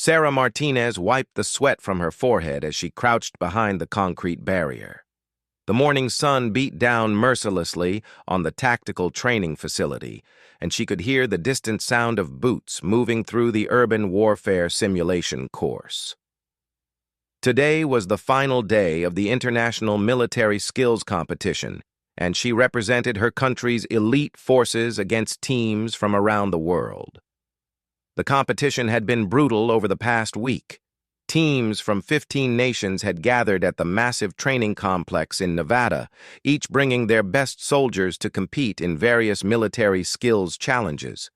Sarah Martinez wiped the sweat from her forehead as she crouched behind the concrete barrier. The morning sun beat down mercilessly on the tactical training facility, and she could hear the distant sound of boots moving through the urban warfare simulation course. Today was the final day of the International Military Skills Competition, and she represented her country's elite forces against teams from around the world. The competition had been brutal over the past week. Teams from 15 nations had gathered at the massive training complex in Nevada, each bringing their best soldiers to compete in various military skills challenges.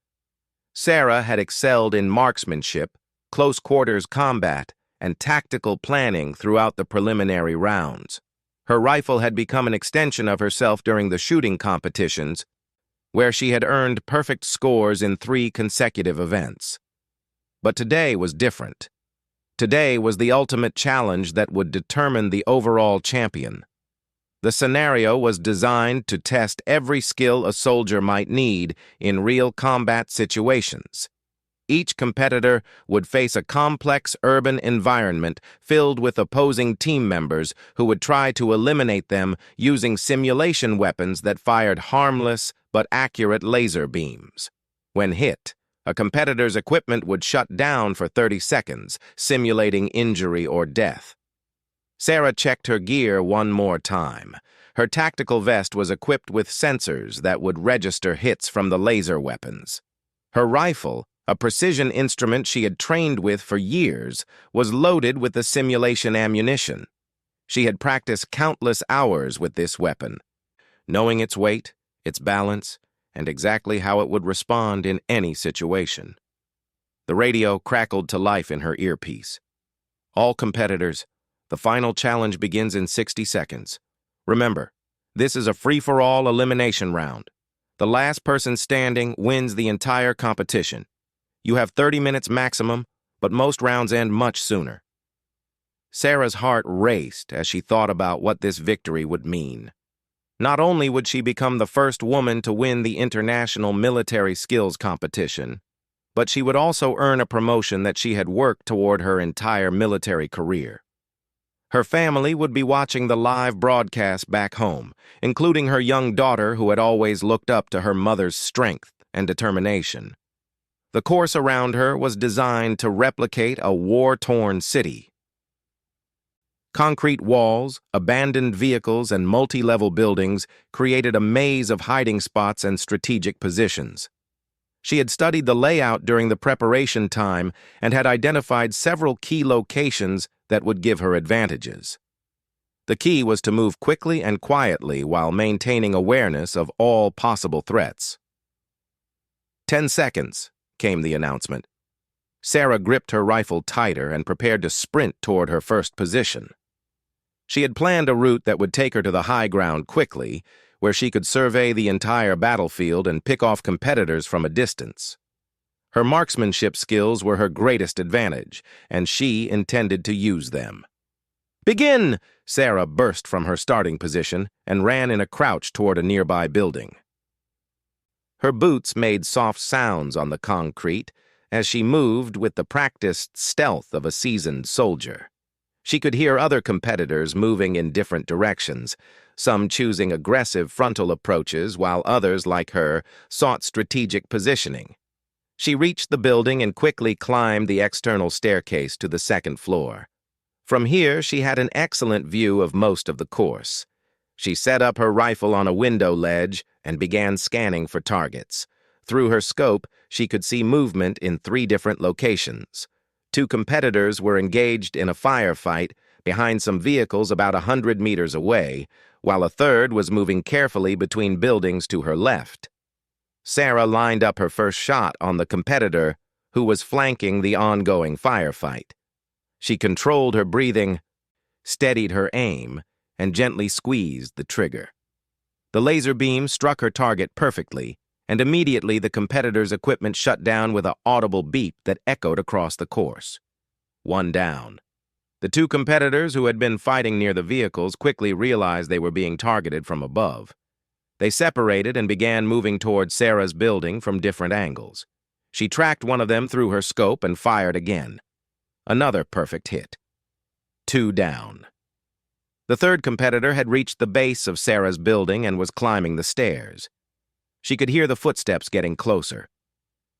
Sarah had excelled in marksmanship, close-quarters combat, and tactical planning throughout the preliminary rounds. Her rifle had become an extension of herself during the shooting competitions, where she had earned perfect scores in 3 consecutive events. But today was different. Today was the ultimate challenge that would determine the overall champion. The scenario was designed to test every skill a soldier might need in real combat situations. Each competitor would face a complex urban environment filled with opposing team members who would try to eliminate them using simulation weapons that fired harmless but accurate laser beams. When hit, a competitor's equipment would shut down for 30 seconds, simulating injury or death. Sarah checked her gear one more time. Her tactical vest was equipped with sensors that would register hits from the laser weapons. Her rifle, a precision instrument she had trained with for years, was loaded with the simulation ammunition. She had practiced countless hours with this weapon, knowing its weight, its balance, and exactly how it would respond in any situation. The radio crackled to life in her earpiece. All competitors, the final challenge begins in 60 seconds. Remember, this is a free-for-all elimination round. The last person standing wins the entire competition. You have 30 minutes maximum, but most rounds end much sooner. Sarah's heart raced as she thought about what this victory would mean. Not only would she become the first woman to win the International Military Skills Competition, but she would also earn a promotion that she had worked toward her entire military career. Her family would be watching the live broadcast back home, including her young daughter who had always looked up to her mother's strength and determination. The course around her was designed to replicate a war-torn city. Concrete walls, abandoned vehicles, and multi-level buildings created a maze of hiding spots and strategic positions. She had studied the layout during the preparation time and had identified several key locations that would give her advantages. The key was to move quickly and quietly while maintaining awareness of all possible threats. 10 seconds, came the announcement. Sarah gripped her rifle tighter and prepared to sprint toward her first position. She had planned a route that would take her to the high ground quickly, where she could survey the entire battlefield and pick off competitors from a distance. Her marksmanship skills were her greatest advantage, and she intended to use them. "Begin!" Sarah burst from her starting position and ran in a crouch toward a nearby building. Her boots made soft sounds on the concrete as she moved with the practiced stealth of a seasoned soldier. She could hear other competitors moving in different directions, some choosing aggressive frontal approaches while others, like her, sought strategic positioning. She reached the building and quickly climbed the external staircase to the second floor. From here, she had an excellent view of most of the course. She set up her rifle on a window ledge and began scanning for targets. Through her scope, she could see movement in 3 different locations. 2 competitors were engaged in a firefight behind some vehicles about 100 meters away, while a third was moving carefully between buildings to her left. Sarah lined up her first shot on the competitor who was flanking the ongoing firefight. She controlled her breathing, steadied her aim, and gently squeezed the trigger. The laser beam struck her target perfectly, and immediately the competitor's equipment shut down with an audible beep that echoed across the course. 1 down. The 2 competitors who had been fighting near the vehicles quickly realized they were being targeted from above. They separated and began moving toward Sarah's building from different angles. She tracked one of them through her scope and fired again. Another perfect hit. 2 down. The third competitor had reached the base of Sarah's building and was climbing the stairs. She could hear the footsteps getting closer.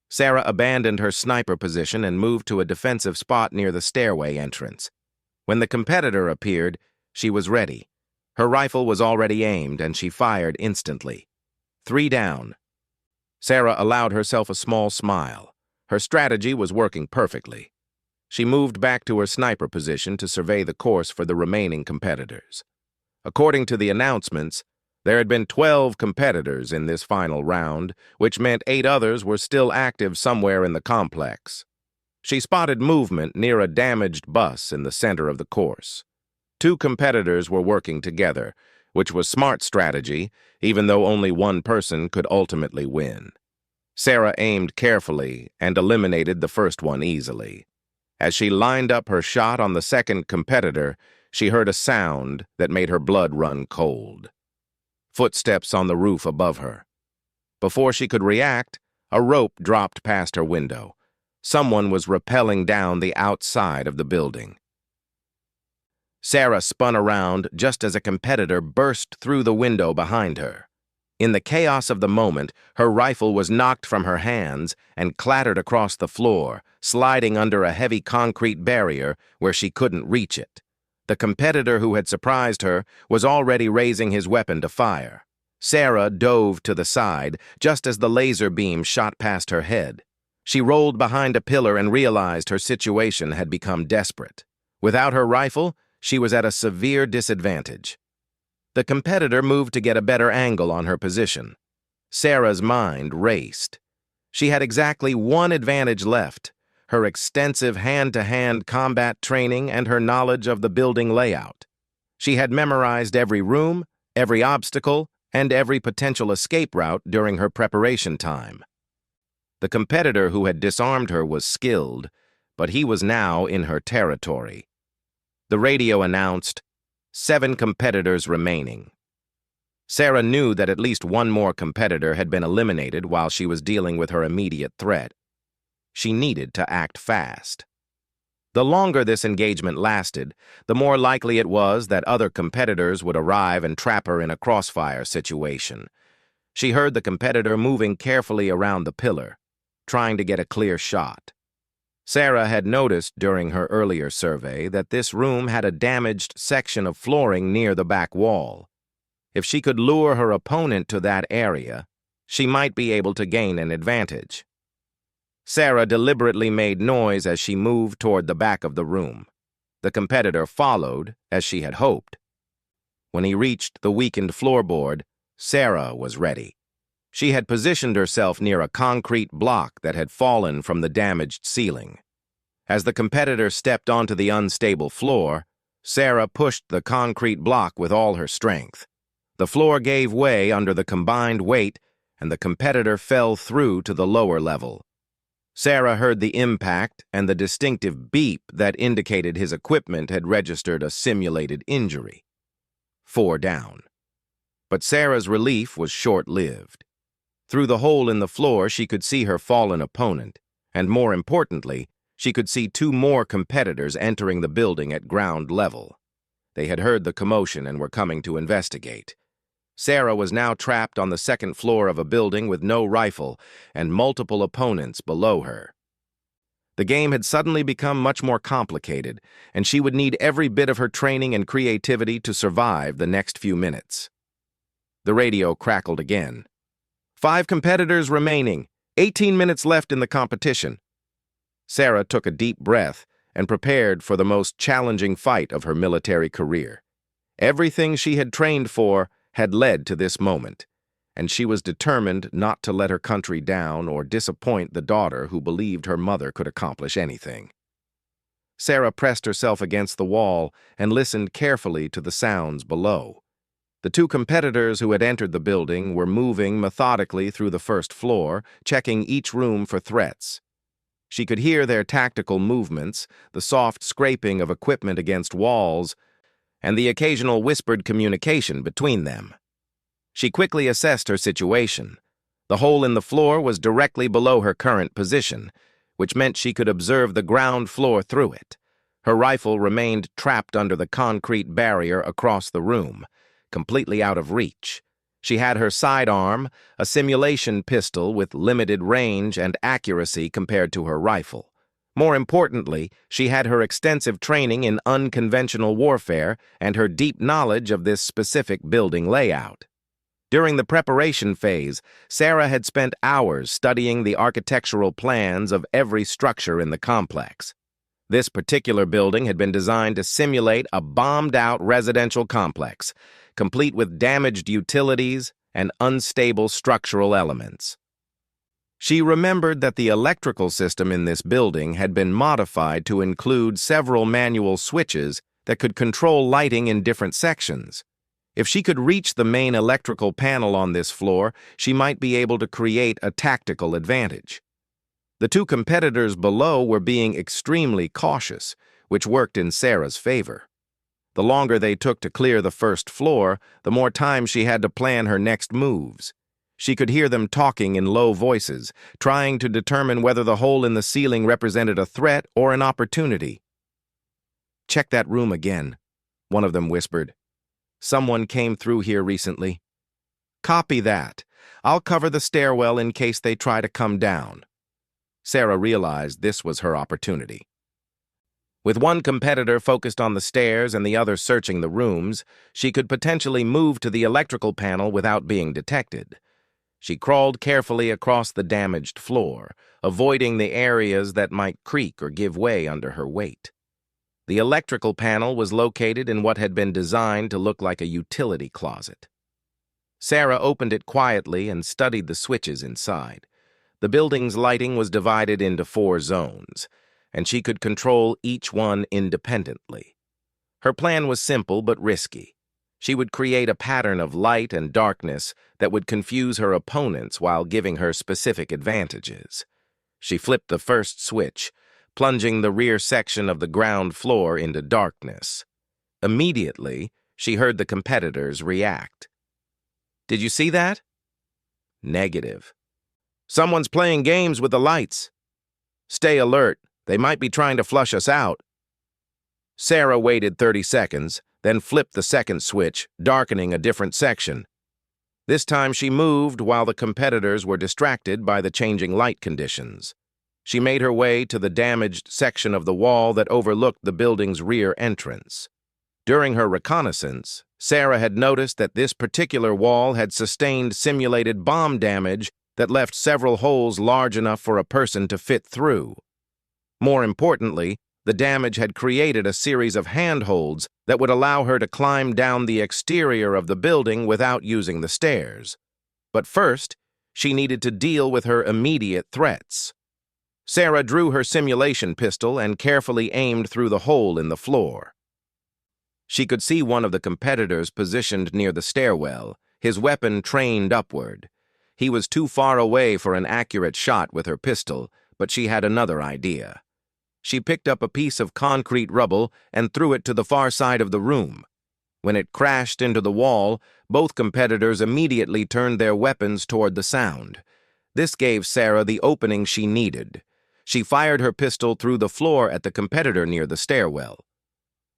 Sarah abandoned her sniper position and moved to a defensive spot near the stairway entrance. When the competitor appeared, she was ready. Her rifle was already aimed, and she fired instantly. 3 down. Sarah allowed herself a small smile. Her strategy was working perfectly. She moved back to her sniper position to survey the course for the remaining competitors. According to the announcements, there had been 12 competitors in this final round, which meant 8 others were still active somewhere in the complex. She spotted movement near a damaged bus in the center of the course. 2 competitors were working together, which was smart strategy, even though only one person could ultimately win. Sarah aimed carefully and eliminated the first one easily. As she lined up her shot on the second competitor, she heard a sound that made her blood run cold. Footsteps on the roof above her. Before she could react, a rope dropped past her window. Someone was rappelling down the outside of the building. Sarah spun around just as a competitor burst through the window behind her. In the chaos of the moment, her rifle was knocked from her hands and clattered across the floor, sliding under a heavy concrete barrier where she couldn't reach it. The competitor who had surprised her was already raising his weapon to fire. Sarah dove to the side just as the laser beam shot past her head. She rolled behind a pillar and realized her situation had become desperate. Without her rifle, she was at a severe disadvantage. The competitor moved to get a better angle on her position. Sarah's mind raced. She had exactly one advantage left: her extensive hand-to-hand combat training and her knowledge of the building layout. She had memorized every room, every obstacle, and every potential escape route during her preparation time. The competitor who had disarmed her was skilled, but he was now in her territory. The radio announced, 7 competitors remaining. Sarah knew that at least one more competitor had been eliminated while she was dealing with her immediate threat. She needed to act fast. The longer this engagement lasted, the more likely it was that other competitors would arrive and trap her in a crossfire situation. She heard the competitor moving carefully around the pillar, trying to get a clear shot. Sarah had noticed during her earlier survey that this room had a damaged section of flooring near the back wall. If she could lure her opponent to that area, she might be able to gain an advantage. Sarah deliberately made noise as she moved toward the back of the room. The competitor followed, as she had hoped. When he reached the weakened floorboard, Sarah was ready. She had positioned herself near a concrete block that had fallen from the damaged ceiling. As the competitor stepped onto the unstable floor, Sarah pushed the concrete block with all her strength. The floor gave way under the combined weight, and the competitor fell through to the lower level. Sarah heard the impact and the distinctive beep that indicated his equipment had registered a simulated injury. 4 down. But Sarah's relief was short-lived. Through the hole in the floor, she could see her fallen opponent, and more importantly, she could see 2 more competitors entering the building at ground level. They had heard the commotion and were coming to investigate. Sarah was now trapped on the second floor of a building with no rifle and multiple opponents below her. The game had suddenly become much more complicated, and she would need every bit of her training and creativity to survive the next few minutes. The radio crackled again. 5 competitors remaining, 18 minutes left in the competition. Sarah took a deep breath and prepared for the most challenging fight of her military career. Everything she had trained for had led to this moment, and she was determined not to let her country down or disappoint the daughter who believed her mother could accomplish anything. Sarah pressed herself against the wall and listened carefully to the sounds below. The 2 competitors who had entered the building were moving methodically through the first floor, checking each room for threats. She could hear their tactical movements, the soft scraping of equipment against walls, and the occasional whispered communication between them. She quickly assessed her situation. The hole in the floor was directly below her current position, which meant she could observe the ground floor through it. Her rifle remained trapped under the concrete barrier across the room, completely out of reach. She had her sidearm, a simulation pistol with limited range and accuracy compared to her rifle. More importantly, she had her extensive training in unconventional warfare and her deep knowledge of this specific building layout. During the preparation phase, Sarah had spent hours studying the architectural plans of every structure in the complex. This particular building had been designed to simulate a bombed-out residential complex, complete with damaged utilities and unstable structural elements. She remembered that the electrical system in this building had been modified to include several manual switches that could control lighting in different sections. If she could reach the main electrical panel on this floor, she might be able to create a tactical advantage. The two competitors below were being extremely cautious, which worked in Sarah's favor. The longer they took to clear the first floor, the more time she had to plan her next moves. She could hear them talking in low voices, trying to determine whether the hole in the ceiling represented a threat or an opportunity. "Check that room again," one of them whispered. "Someone came through here recently." "Copy that. I'll cover the stairwell in case they try to come down." Sarah realized this was her opportunity. With one competitor focused on the stairs and the other searching the rooms, she could potentially move to the electrical panel without being detected. She crawled carefully across the damaged floor, avoiding the areas that might creak or give way under her weight. The electrical panel was located in what had been designed to look like a utility closet. Sarah opened it quietly and studied the switches inside. The building's lighting was divided into 4 zones, and she could control each one independently. Her plan was simple but risky. She would create a pattern of light and darkness that would confuse her opponents while giving her specific advantages. She flipped the first switch, plunging the rear section of the ground floor into darkness. Immediately, she heard the competitors react. "Did you see that?" "Negative." "Someone's playing games with the lights." "Stay alert. They might be trying to flush us out." Sarah waited 30 seconds, then flipped the second switch, darkening a different section. This time she moved while the competitors were distracted by the changing light conditions. She made her way to the damaged section of the wall that overlooked the building's rear entrance. During her reconnaissance, Sarah had noticed that this particular wall had sustained simulated bomb damage that left several holes large enough for a person to fit through. More importantly, the damage had created a series of handholds that would allow her to climb down the exterior of the building without using the stairs. But first, she needed to deal with her immediate threats. Sarah drew her simulation pistol and carefully aimed through the hole in the floor. She could see one of the competitors positioned near the stairwell, his weapon trained upward. He was too far away for an accurate shot with her pistol, but she had another idea. She picked up a piece of concrete rubble and threw it to the far side of the room. When it crashed into the wall, both competitors immediately turned their weapons toward the sound. This gave Sarah the opening she needed. She fired her pistol through the floor at the competitor near the stairwell.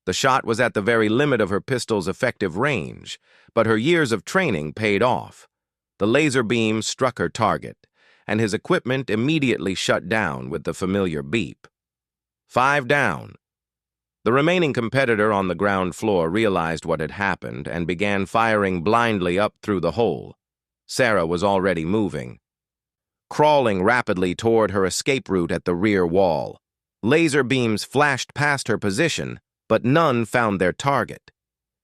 The shot was at the very limit of her pistol's effective range, but her years of training paid off. The laser beam struck her target, and his equipment immediately shut down with the familiar beep. 5 down. The remaining competitor on the ground floor realized what had happened and began firing blindly up through the hole. Sarah was already moving, crawling rapidly toward her escape route at the rear wall. Laser beams flashed past her position, but none found their target.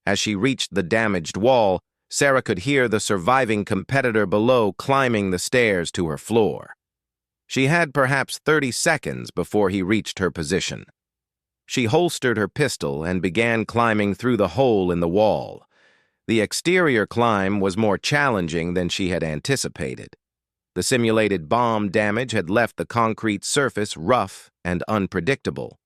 As she reached the damaged wall, Sarah could hear the surviving competitor below climbing the stairs to her floor. She had perhaps 30 seconds before he reached her position. She holstered her pistol and began climbing through the hole in the wall. The exterior climb was more challenging than she had anticipated. The simulated bomb damage had left the concrete surface rough and unpredictable.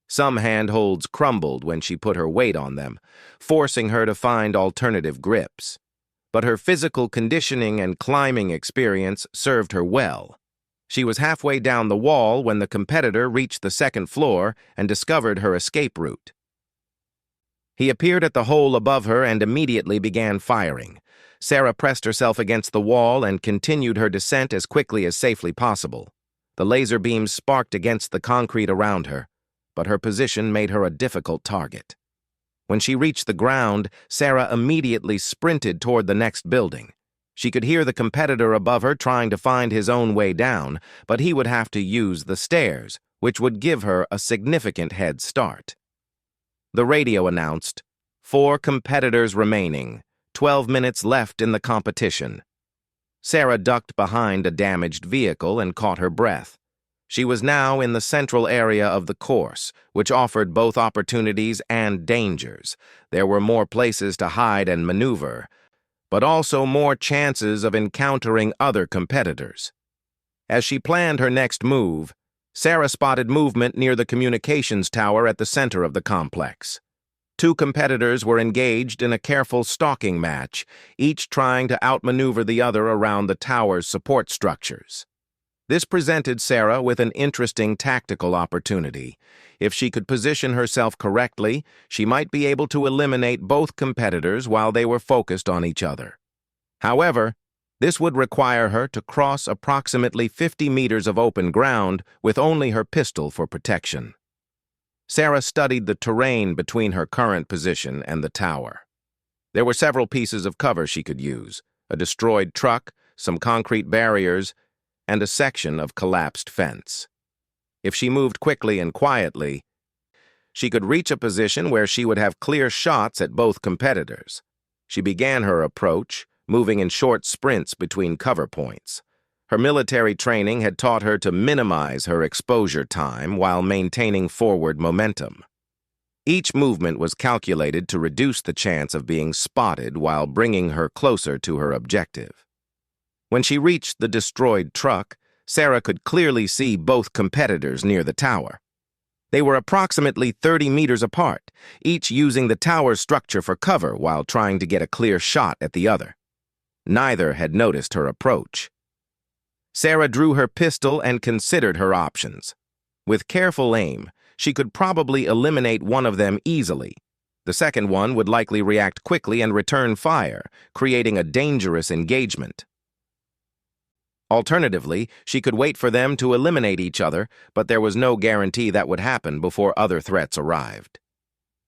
Some handholds crumbled when she put her weight on them, forcing her to find alternative grips. But her physical conditioning and climbing experience served her well. She was halfway down the wall when the competitor reached the second floor and discovered her escape route. He appeared at the hole above her and immediately began firing. Sarah pressed herself against the wall and continued her descent as quickly as safely possible. The laser beams sparked against the concrete around her, but her position made her a difficult target. When she reached the ground, Sarah immediately sprinted toward the next building. She could hear the competitor above her trying to find his own way down, but he would have to use the stairs, which would give her a significant head start. The radio announced, 4 competitors remaining, 12 minutes left in the competition. Sarah ducked behind a damaged vehicle and caught her breath. She was now in the central area of the course, which offered both opportunities and dangers. There were more places to hide and maneuver, but also more chances of encountering other competitors. As she planned her next move, Sarah spotted movement near the communications tower at the center of the complex. 2 competitors were engaged in a careful stalking match, each trying to outmaneuver the other around the tower's support structures. This presented Sarah with an interesting tactical opportunity. If she could position herself correctly, she might be able to eliminate both competitors while they were focused on each other. However, this would require her to cross approximately 50 meters of open ground with only her pistol for protection. Sarah studied the terrain between her current position and the tower. There were several pieces of cover she could use: a destroyed truck, some concrete barriers, and a section of collapsed fence. If she moved quickly and quietly, she could reach a position where she would have clear shots at both competitors. She began her approach, moving in short sprints between cover points. Her military training had taught her to minimize her exposure time while maintaining forward momentum. Each movement was calculated to reduce the chance of being spotted while bringing her closer to her objective. When she reached the destroyed truck, Sarah could clearly see both competitors near the tower. They were approximately 30 meters apart, each using the tower's structure for cover while trying to get a clear shot at the other. Neither had noticed her approach. Sarah drew her pistol and considered her options. With careful aim, she could probably eliminate one of them easily. The second one would likely react quickly and return fire, creating a dangerous engagement. Alternatively, she could wait for them to eliminate each other, but there was no guarantee that would happen before other threats arrived.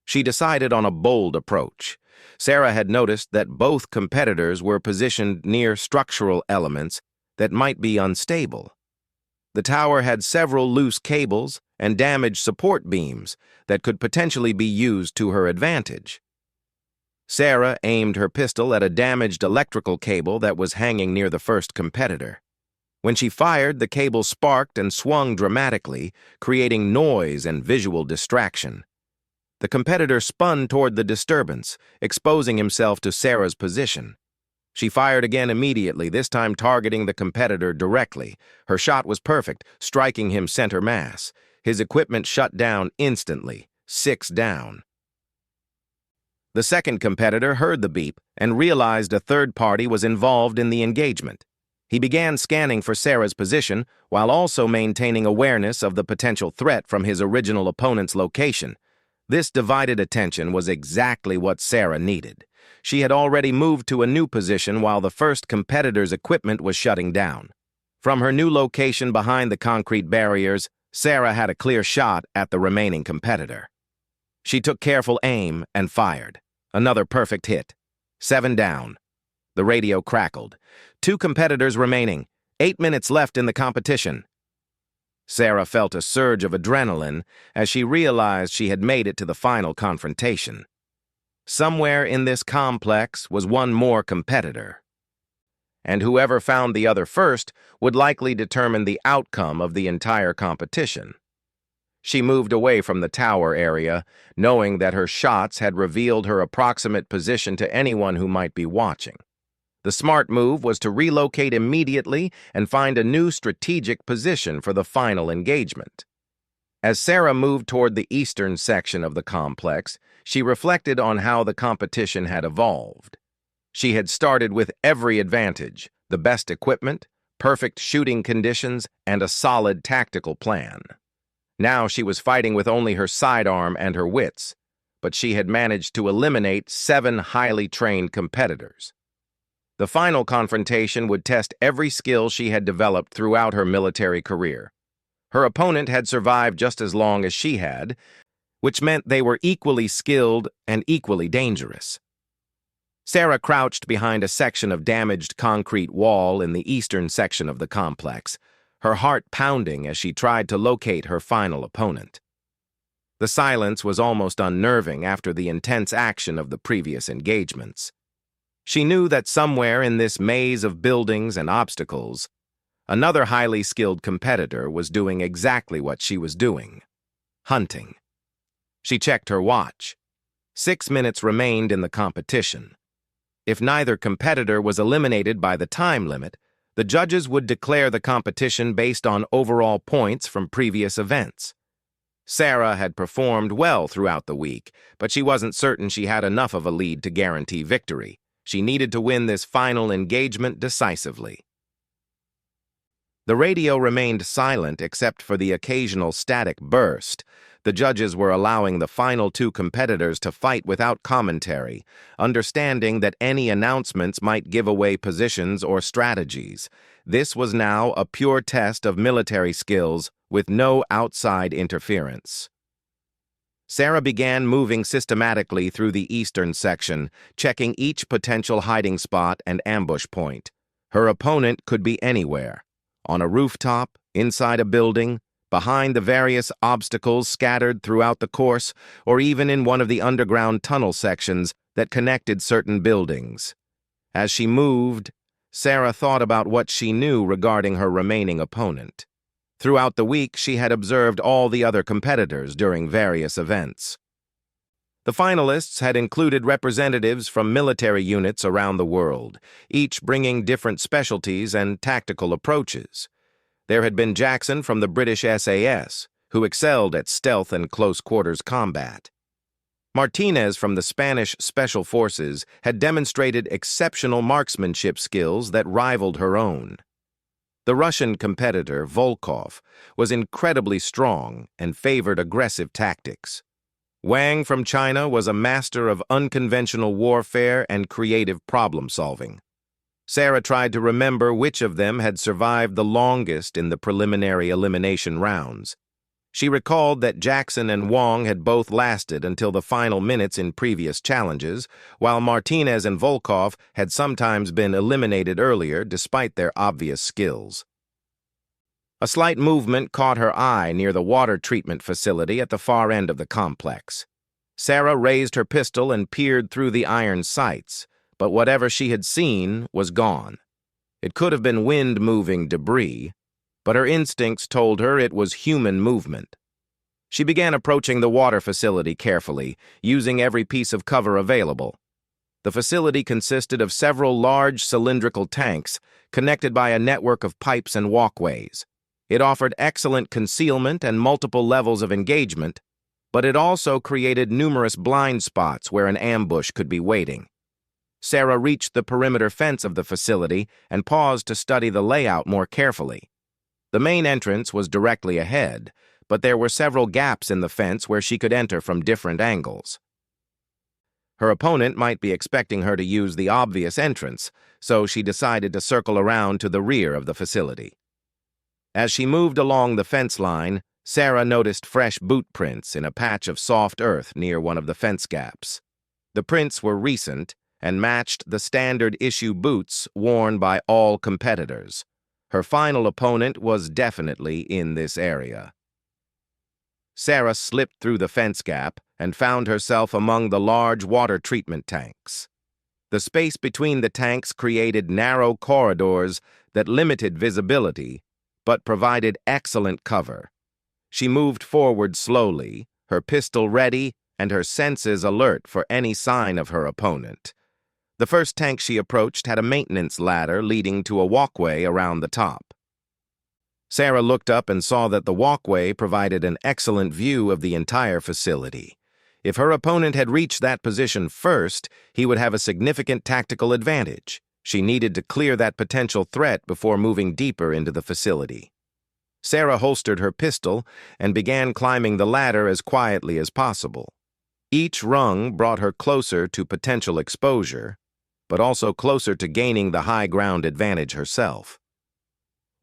She decided on a bold approach. Sarah had noticed that both competitors were positioned near structural elements that might be unstable. The tower had several loose cables and damaged support beams that could potentially be used to her advantage. Sarah aimed her pistol at a damaged electrical cable that was hanging near the first competitor. When she fired, the cable sparked and swung dramatically, creating noise and visual distraction. The competitor spun toward the disturbance, exposing himself to Sarah's position. She fired again immediately, this time targeting the competitor directly. Her shot was perfect, striking him center mass. His equipment shut down instantly, 6 down. The second competitor heard the beep and realized a third party was involved in the engagement. He began scanning for Sarah's position while also maintaining awareness of the potential threat from his original opponent's location. This divided attention was exactly what Sarah needed. She had already moved to a new position while the first competitor's equipment was shutting down. From her new location behind the concrete barriers, Sarah had a clear shot at the remaining competitor. She took careful aim and fired. Another perfect hit. 7 down. The radio crackled. 2 competitors remaining. 8 minutes left in the competition. Sarah felt a surge of adrenaline as she realized she had made it to the final confrontation. Somewhere in this complex was one more competitor, and whoever found the other first would likely determine the outcome of the entire competition. She moved away from the tower area, knowing that her shots had revealed her approximate position to anyone who might be watching. The smart move was to relocate immediately and find a new strategic position for the final engagement. As Sarah moved toward the eastern section of the complex, she reflected on how the competition had evolved. She had started with every advantage: the best equipment, perfect shooting conditions, and a solid tactical plan. Now she was fighting with only her sidearm and her wits, but she had managed to eliminate 7 highly trained competitors. The final confrontation would test every skill she had developed throughout her military career. Her opponent had survived just as long as she had, which meant they were equally skilled and equally dangerous. Sarah crouched behind a section of damaged concrete wall in the eastern section of the complex, her heart pounding as she tried to locate her final opponent. The silence was almost unnerving after the intense action of the previous engagements. She knew that somewhere in this maze of buildings and obstacles, another highly skilled competitor was doing exactly what she was doing: hunting. She checked her watch. 6 minutes remained in the competition. If neither competitor was eliminated by the time limit, the judges would declare the competition based on overall points from previous events. Sarah had performed well throughout the week, but she wasn't certain she had enough of a lead to guarantee victory. She needed to win this final engagement decisively. The radio remained silent except for the occasional static burst. The judges were allowing the final 2 competitors to fight without commentary, understanding that any announcements might give away positions or strategies. This was now a pure test of military skills with no outside interference. Sarah began moving systematically through the eastern section, checking each potential hiding spot and ambush point. Her opponent could be anywhere: on a rooftop, inside a building, behind the various obstacles scattered throughout the course, or even in one of the underground tunnel sections that connected certain buildings. As she moved, Sarah thought about what she knew regarding her remaining opponent. Throughout the week, she had observed all the other competitors during various events. The finalists had included representatives from military units around the world, each bringing different specialties and tactical approaches. There had been Jackson from the British SAS, who excelled at stealth and close-quarters combat. Martinez from the Spanish Special Forces had demonstrated exceptional marksmanship skills that rivaled her own. The Russian competitor, Volkov, was incredibly strong and favored aggressive tactics. Wang from China was a master of unconventional warfare and creative problem-solving. Sarah tried to remember which of them had survived the longest in the preliminary elimination rounds. She recalled that Jackson and Wang had both lasted until the final minutes in previous challenges, while Martinez and Volkov had sometimes been eliminated earlier despite their obvious skills. A slight movement caught her eye near the water treatment facility at the far end of the complex. Sarah raised her pistol and peered through the iron sights, but whatever she had seen was gone. It could have been wind-moving debris, but her instincts told her it was human movement. She began approaching the water facility carefully, using every piece of cover available. The facility consisted of several large cylindrical tanks connected by a network of pipes and walkways. It offered excellent concealment and multiple levels of engagement, but it also created numerous blind spots where an ambush could be waiting. Sarah reached the perimeter fence of the facility and paused to study the layout more carefully. The main entrance was directly ahead, but there were several gaps in the fence where she could enter from different angles. Her opponent might be expecting her to use the obvious entrance, so she decided to circle around to the rear of the facility. As she moved along the fence line, Sarah noticed fresh boot prints in a patch of soft earth near one of the fence gaps. The prints were recent and matched the standard-issue boots worn by all competitors. Her final opponent was definitely in this area. Sarah slipped through the fence gap and found herself among the large water treatment tanks. The space between the tanks created narrow corridors that limited visibility, but provided excellent cover. She moved forward slowly, her pistol ready and her senses alert for any sign of her opponent. The first tank she approached had a maintenance ladder leading to a walkway around the top. Sarah looked up and saw that the walkway provided an excellent view of the entire facility. If her opponent had reached that position first, he would have a significant tactical advantage. She needed to clear that potential threat before moving deeper into the facility. Sarah holstered her pistol and began climbing the ladder as quietly as possible. Each rung brought her closer to potential exposure, but also closer to gaining the high ground advantage herself.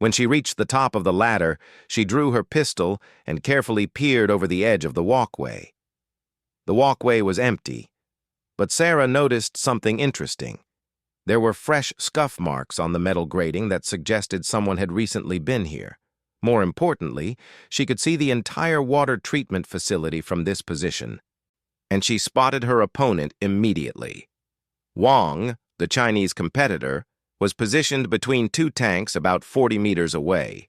When she reached the top of the ladder, she drew her pistol and carefully peered over the edge of the walkway. The walkway was empty, but Sarah noticed something interesting. There were fresh scuff marks on the metal grating that suggested someone had recently been here. More importantly, she could see the entire water treatment facility from this position, and she spotted her opponent immediately. Wang, the Chinese competitor, was positioned between two tanks about 40 meters away.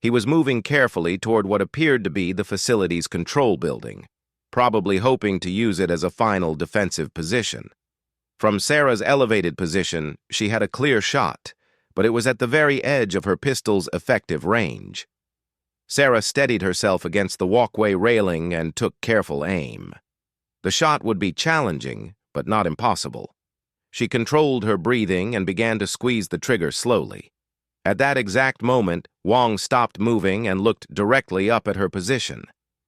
He was moving carefully toward what appeared to be the facility's control building, probably hoping to use it as a final defensive position. From Sarah's elevated position, she had a clear shot, but it was at the very edge of her pistol's effective range. Sarah steadied herself against the walkway railing and took careful aim. The shot would be challenging, but not impossible. She controlled her breathing and began to squeeze the trigger slowly. At that exact moment, Wang stopped moving and looked directly up at her position.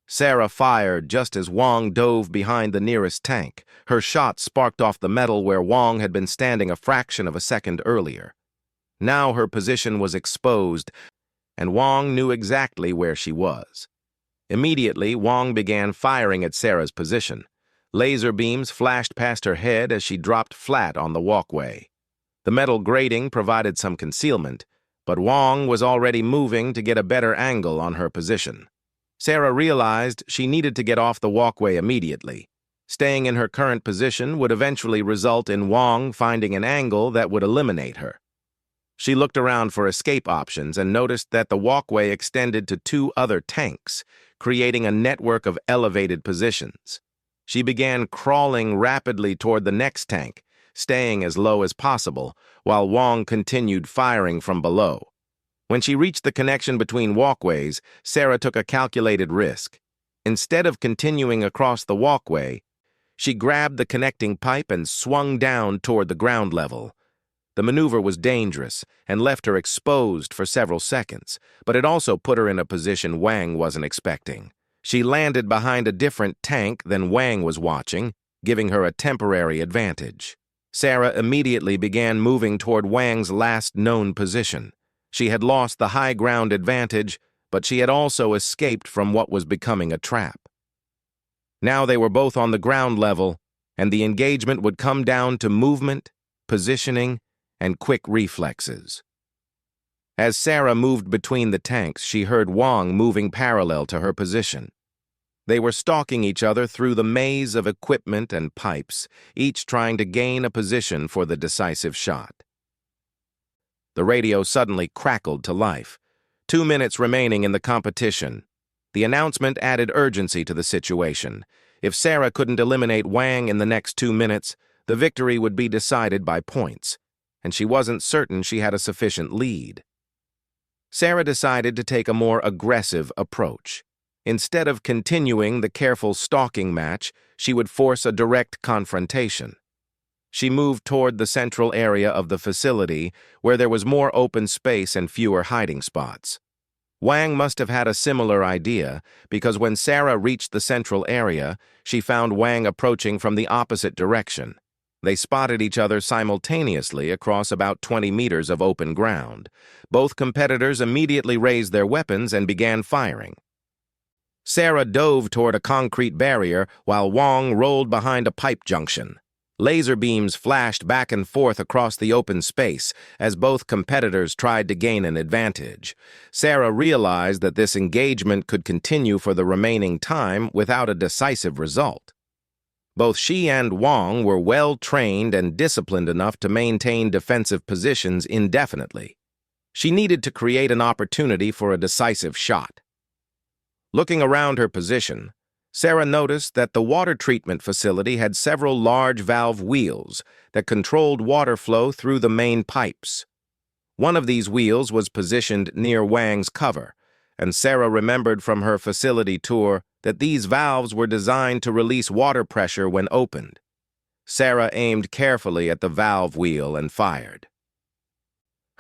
Sarah fired just as Wang dove behind the nearest tank. Her shot sparked off the metal where Wang had been standing a fraction of a second earlier. Now her position was exposed, and Wang knew exactly where she was. Immediately, Wang began firing at Sarah's position. Laser beams flashed past her head as she dropped flat on the walkway. The metal grating provided some concealment, but Wang was already moving to get a better angle on her position. Sarah realized she needed to get off the walkway immediately. Staying in her current position would eventually result in Wang finding an angle that would eliminate her. She looked around for escape options and noticed that the walkway extended to two other tanks, creating a network of elevated positions. She began crawling rapidly toward the next tank, staying as low as possible, while Wang continued firing from below. When she reached the connection between walkways, Sarah took a calculated risk. Instead of continuing across the walkway, she grabbed the connecting pipe and swung down toward the ground level. The maneuver was dangerous and left her exposed for several seconds, but it also put her in a position Wang wasn't expecting. She landed behind a different tank than Wang was watching, giving her a temporary advantage. Sarah immediately began moving toward Wang's last known position. She had lost the high ground advantage, but she had also escaped from what was becoming a trap. Now they were both on the ground level, and the engagement would come down to movement, positioning, and quick reflexes. As Sarah moved between the tanks, she heard Wang moving parallel to her position. They were stalking each other through the maze of equipment and pipes, each trying to gain a position for the decisive shot. The radio suddenly crackled to life. 2 minutes remaining in the competition. The announcement added urgency to the situation. If Sarah couldn't eliminate Wang in the next 2 minutes, the victory would be decided by points, and she wasn't certain she had a sufficient lead. Sarah decided to take a more aggressive approach. Instead of continuing the careful stalking match, she would force a direct confrontation. She moved toward the central area of the facility, where there was more open space and fewer hiding spots. Wang must have had a similar idea, because when Sarah reached the central area, she found Wang approaching from the opposite direction. They spotted each other simultaneously across about 20 meters of open ground. Both competitors immediately raised their weapons and began firing. Sarah dove toward a concrete barrier while Wang rolled behind a pipe junction. Laser beams flashed back and forth across the open space as both competitors tried to gain an advantage. Sarah realized that this engagement could continue for the remaining time without a decisive result. Both she and Wang were well-trained and disciplined enough to maintain defensive positions indefinitely. She needed to create an opportunity for a decisive shot. Looking around her position, Sarah noticed that the water treatment facility had several large valve wheels that controlled water flow through the main pipes. One of these wheels was positioned near Wang's cover, and Sarah remembered from her facility tour that these valves were designed to release water pressure when opened. Sarah aimed carefully at the valve wheel and fired.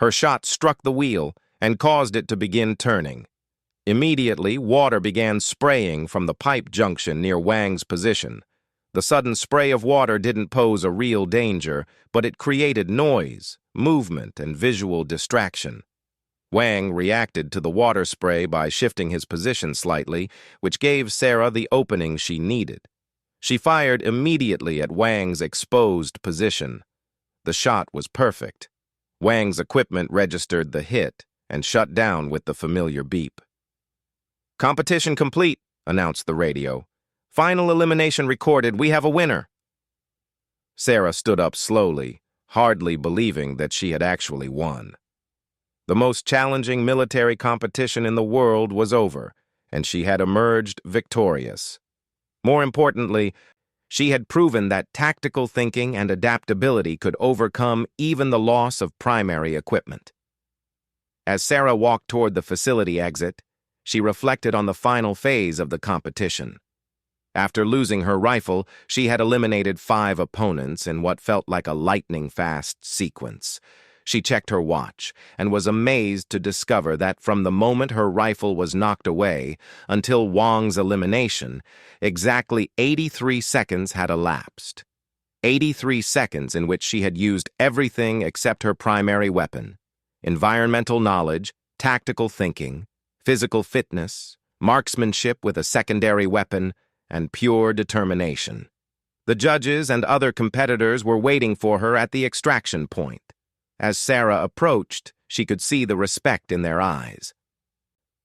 Her shot struck the wheel and caused it to begin turning. Immediately, water began spraying from the pipe junction near Wang's position. The sudden spray of water didn't pose a real danger, but it created noise, movement, and visual distraction. Wang reacted to the water spray by shifting his position slightly, which gave Sarah the opening she needed. She fired immediately at Wang's exposed position. The shot was perfect. Wang's equipment registered the hit and shut down with the familiar beep. "Competition complete," announced the radio. "Final elimination recorded. We have a winner." Sarah stood up slowly, hardly believing that she had actually won. The most challenging military competition in the world was over, and she had emerged victorious. More importantly, she had proven that tactical thinking and adaptability could overcome even the loss of primary equipment. As Sarah walked toward the facility exit, she reflected on the final phase of the competition. After losing her rifle, she had eliminated 5 opponents in what felt like a lightning-fast sequence. She checked her watch and was amazed to discover that from the moment her rifle was knocked away until Wang's elimination, exactly 83 seconds had elapsed. 83 seconds in which she had used everything except her primary weapon: environmental knowledge, tactical thinking, physical fitness, marksmanship with a secondary weapon, and pure determination. The judges and other competitors were waiting for her at the extraction point. As Sarah approached, she could see the respect in their eyes.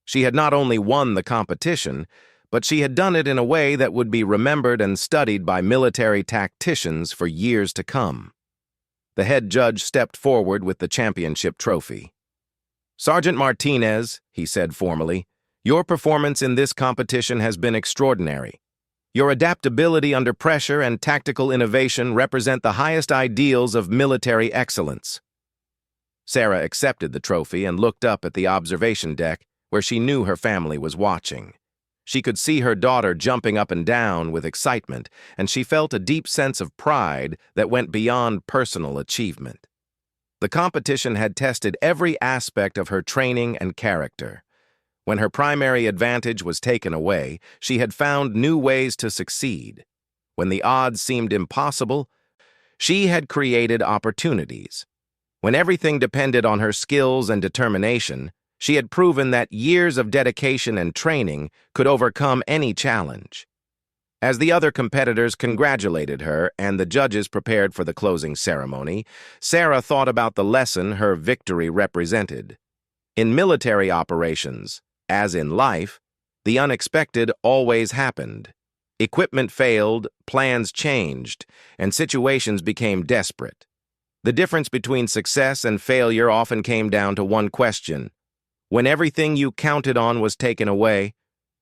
She had not only won the competition, but she had done it in a way that would be remembered and studied by military tacticians for years to come. The head judge stepped forward with the championship trophy. "Sergeant Martinez," he said formally, "your performance in this competition has been extraordinary. Your adaptability under pressure and tactical innovation represent the highest ideals of military excellence." Sarah accepted the trophy and looked up at the observation deck where she knew her family was watching. She could see her daughter jumping up and down with excitement, and she felt a deep sense of pride that went beyond personal achievement. The competition had tested every aspect of her training and character. When her primary advantage was taken away, she had found new ways to succeed. When the odds seemed impossible, she had created opportunities. When everything depended on her skills and determination, she had proven that years of dedication and training could overcome any challenge. As the other competitors congratulated her and the judges prepared for the closing ceremony, Sarah thought about the lesson her victory represented. In military operations, as in life, the unexpected always happened. Equipment failed, plans changed, and situations became desperate. The difference between success and failure often came down to one question: when everything you counted on was taken away,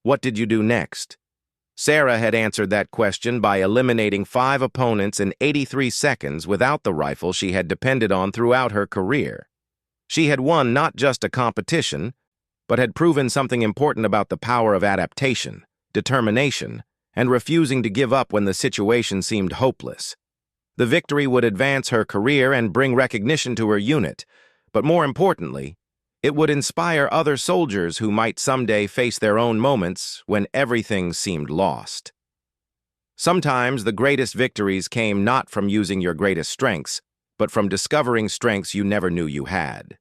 what did you do next? Sarah had answered that question by eliminating 5 opponents in 83 seconds without the rifle she had depended on throughout her career. She had won not just a competition, but had proven something important about the power of adaptation, determination, and refusing to give up when the situation seemed hopeless. The victory would advance her career and bring recognition to her unit, but more importantly, it would inspire other soldiers who might someday face their own moments when everything seemed lost. Sometimes the greatest victories came not from using your greatest strengths, but from discovering strengths you never knew you had.